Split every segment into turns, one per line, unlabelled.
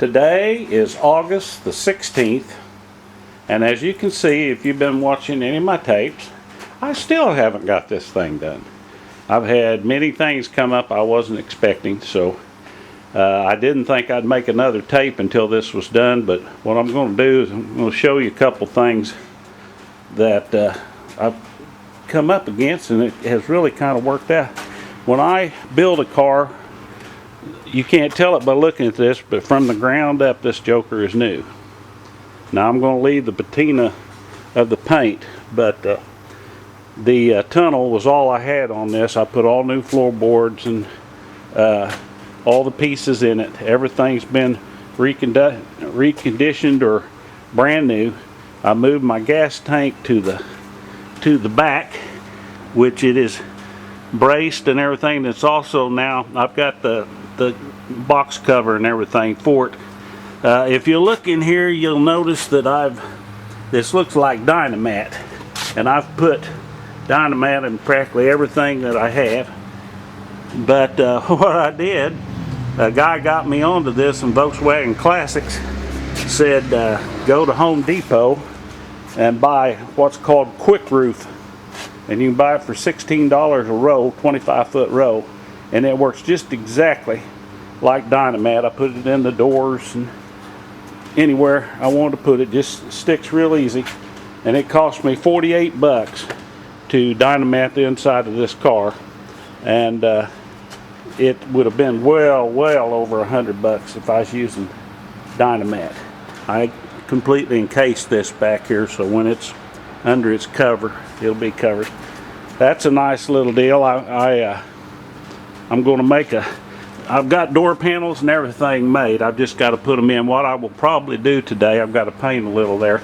Today is August the 16th, and as you can see, if you've been watching any of my tapes, I still haven't got this thing done. I've had many things come up I wasn't expecting, so I didn't think I'd make another tape until this was done, but what I'm going to do is I'm going to show you a couple things that I've come up against, and it has really kind of worked out. When I build a car, you can't tell it by looking at this, but from the ground up, this joker is new. Now I'm going to leave the patina of the paint, but the tunnel was all I had on this. I put all new floorboards and all the pieces in it. Everything's been reconditioned or brand new. I moved my gas tank to the back, which it is braced and everything. It's also now, I've got the box cover and everything for it. If you look in here, you'll notice that this looks like Dynamat, and I've put Dynamat in practically everything that I have. But what I did, a guy got me onto this in Volkswagen Classics, said go to Home Depot and buy what's called Quick Roof, and you can buy it for $16 a row, 25-foot row, and it works just exactly like Dynamat. I put it in the doors and anywhere I wanted to put it. Just sticks real easy, and it cost me 48 bucks to Dynamat the inside of this car, and it would have been well over 100 bucks if I was using Dynamat. I completely encased this back here, so when it's under its cover, it'll be covered. That's a nice little deal. I'm going to make I've got door panels and everything made. I've just got to put them in. What I will probably do today, I've got to paint a little there,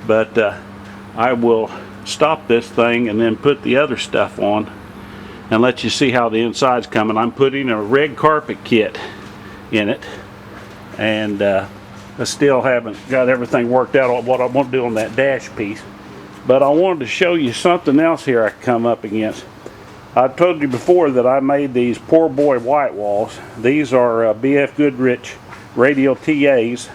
but I will stop this thing and then put the other stuff on and let you see how the inside's coming. I'm putting a red carpet kit in it, and I still haven't got everything worked out on what I want to do on that dash piece. But I wanted to show you something else here I come up against. I told you before that I made these poor boy white walls. These are BF Goodrich radial TAs.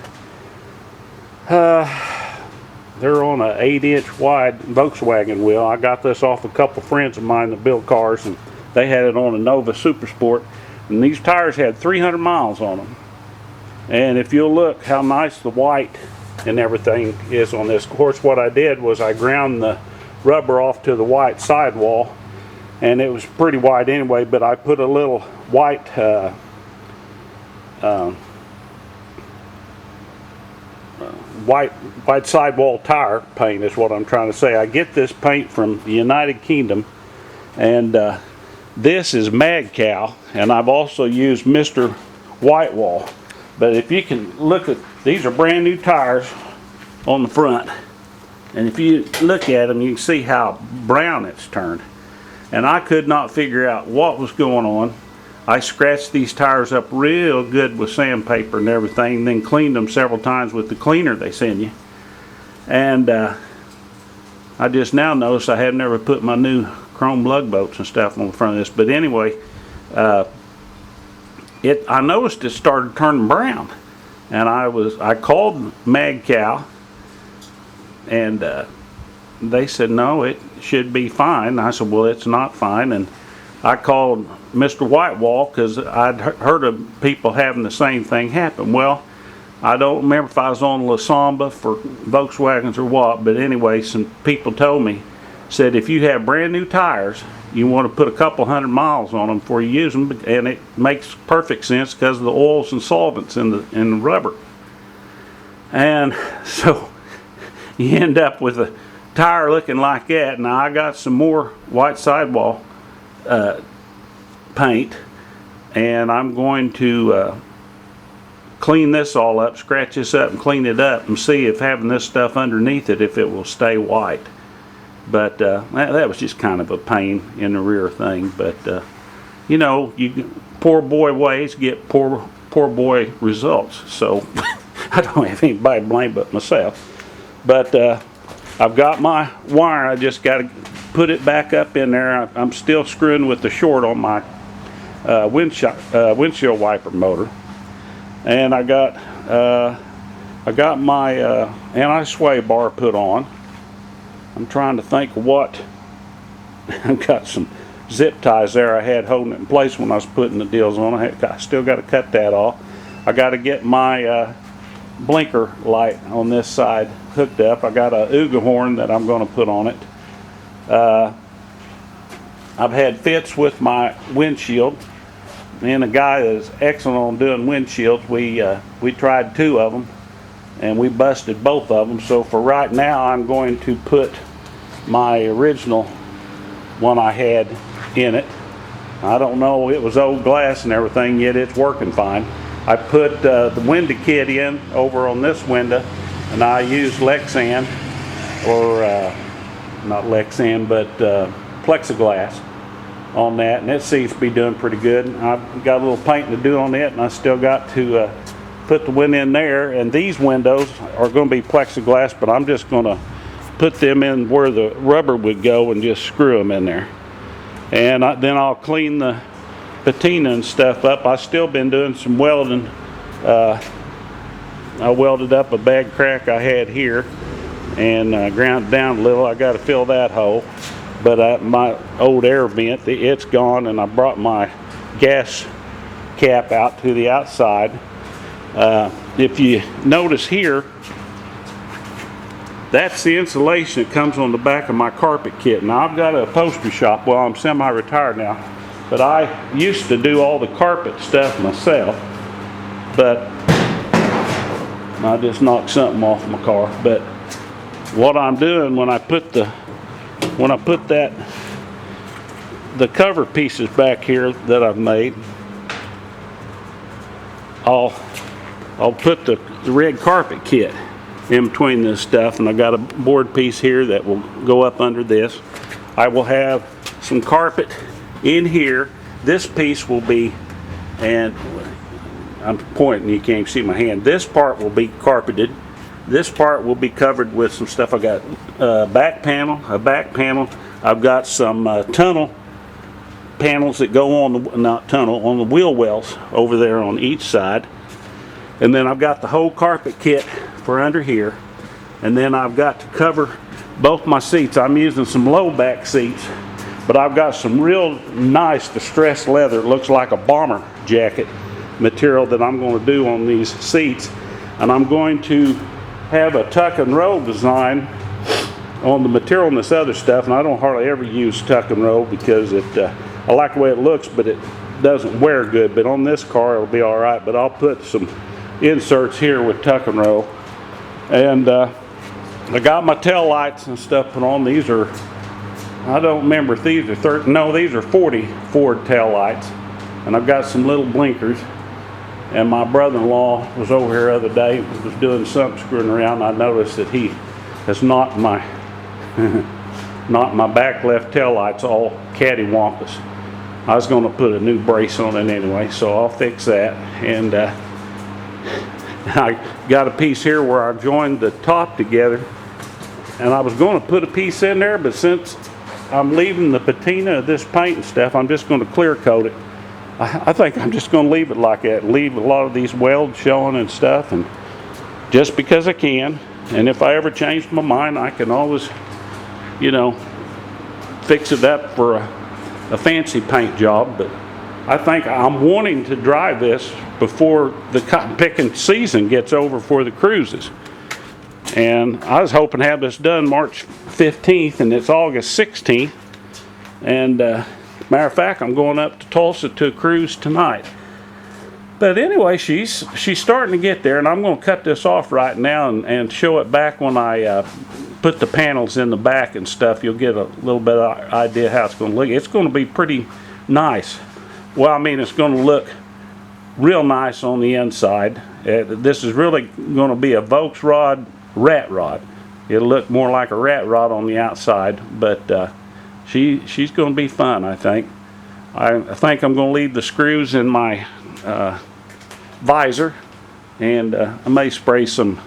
They're on an 8-inch wide Volkswagen wheel. I got this off a couple friends of mine that build cars, and they had it on a Nova Super Sport, and these tires had 300 miles on them. And if you'll look how nice the white and everything is on this. Of course, what I did was I ground the rubber off to the white sidewall, and it was pretty wide anyway, but I put a little white white sidewall tire paint is what I'm trying to say. I get this paint from the United Kingdom, and this is Mad Cow, and I've also used Mr. Whitewall. But if you can look at, these are brand new tires on the front, and if you look at them, you can see how brown it's turned. And I could not figure out what was going on. I scratched these tires up real good with sandpaper and everything, and then cleaned them several times with the cleaner they send you. And I just now noticed I have never put my new chrome lug bolts and stuff on the front of this. But anyway, I noticed it started turning brown, and I called Mad Cow, and they said no, it should be fine. And I said, well, it's not fine. And I called Mr. Whitewall because I'd heard of people having the same thing happen. Well, I don't remember if I was on La Samba for Volkswagens or what, but anyway, some people told me, said if you have brand new tires, you want to put a couple 100 miles on them before you use them, and it makes perfect sense because of the oils and solvents in the rubber. And so you end up with a tire looking like that. Now I got some more white sidewall paint, and I'm going to clean this all up, scratch this up and clean it up, and see if having this stuff underneath it, if it will stay white. But that was just kind of a pain in the rear thing. But you know, poor boy ways get poor boy results. So I don't have anybody to blame but myself. But I've got my wire. I just got to put it back up in there. I'm still screwing with the short on my windshield wiper motor, and I got I got my anti-sway bar put on. I'm trying to think what. I've got some zip ties there I had holding it in place when I was putting the deals on. I still got to cut that off. I got to get my blinker light on this side hooked up. I got a Uga horn that I'm going to put on it. I've had fits with my windshield, and a guy that's excellent on doing windshields. We tried 2 of them, and we busted both of them. So for right now, I'm going to put my original one I had in it. I don't know, it was old glass and everything, yet it's working fine. I put the window kit in over on this window, and I used Lexan, or not Lexan, but plexiglass on that, and it seems to be doing pretty good. I've got a little painting to do on it, and I still got to put the window in there. And these windows are going to be plexiglass, but I'm just going to put them in where the rubber would go and just screw them in there. And then I'll clean the patina and stuff up. I've still been doing some welding. I welded up a bad crack I had here and ground it down a little. I got to fill that hole. But my old air vent, it's gone, and I brought my gas cap out to the outside. If you notice here, that's the insulation that comes on the back of my carpet kit. Now I've got a upholstery shop. Well, I'm semi-retired now, but I used to do all the carpet stuff myself. But I just knocked something off my car. But what I'm doing when I put the cover pieces back here that I've made, I'll put the red carpet kit in between this stuff, and I got a board piece here that will go up under this. I will have some carpet in here. This piece will be, and I'm pointing, you can't see my hand, this part will be carpeted. This part will be covered with some stuff. I got a back panel. I've got some tunnel panels that go on the, not tunnel, on the wheel wells over there on each side. And then I've got the whole carpet kit for under here. And then I've got to cover both my seats. I'm using some low back seats, but I've got some real nice distressed leather. It looks like a bomber jacket material that I'm going to do on these seats. And I'm going to have a tuck and roll design on the material and this other stuff. And I don't hardly ever use tuck and roll because I like the way it looks, but it doesn't wear good. But on this car it'll be all right. But I'll put some inserts here with tuck and roll. And I got my tail lights and stuff put on. These are, I don't remember if these are 30, no, these are 40 Ford tail lights. And I've got some little blinkers. And my brother-in-law was over here the other day, was doing something, screwing around. I noticed that he has knocked my my back left tail lights all cattywampus. I was going to put a new brace on it anyway, so I'll fix that. And I got a piece here where I joined the top together, and I was going to put a piece in there, but since I'm leaving the patina of this paint and stuff, I'm just going to clear coat it. I think I'm just going to leave it like that, leave a lot of these welds showing and stuff, and just because I can. And if I ever change my mind, I can always, you know, fix it up for a fancy paint job. But I think I'm wanting to drive this before the cotton picking season gets over for the cruises. And I was hoping to have this done March 15th, and it's August 16th. And matter of fact, I'm going up to Tulsa to a cruise tonight. But anyway, she's starting to get there, and I'm going to cut this off right now and show it back when I put the panels in the back and stuff. You'll get a little bit of idea how it's going to look. It's going to be pretty nice. Well, I mean, it's going to look real nice on the inside. This is really going to be a Volksrod rat rod. It'll look more like a rat rod on the outside, but she's going to be fun, I think. I think I'm going to leave the screws in my visor, and I may spray some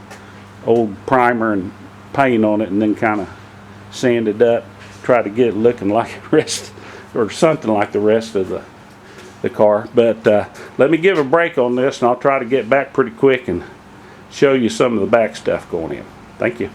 old primer and paint on it and then kind of sand it up, try to get it looking like the rest, or something like the rest of the car. But let me give a break on this, and I'll try to get back pretty quick and show you some of the back stuff going in. Thank you.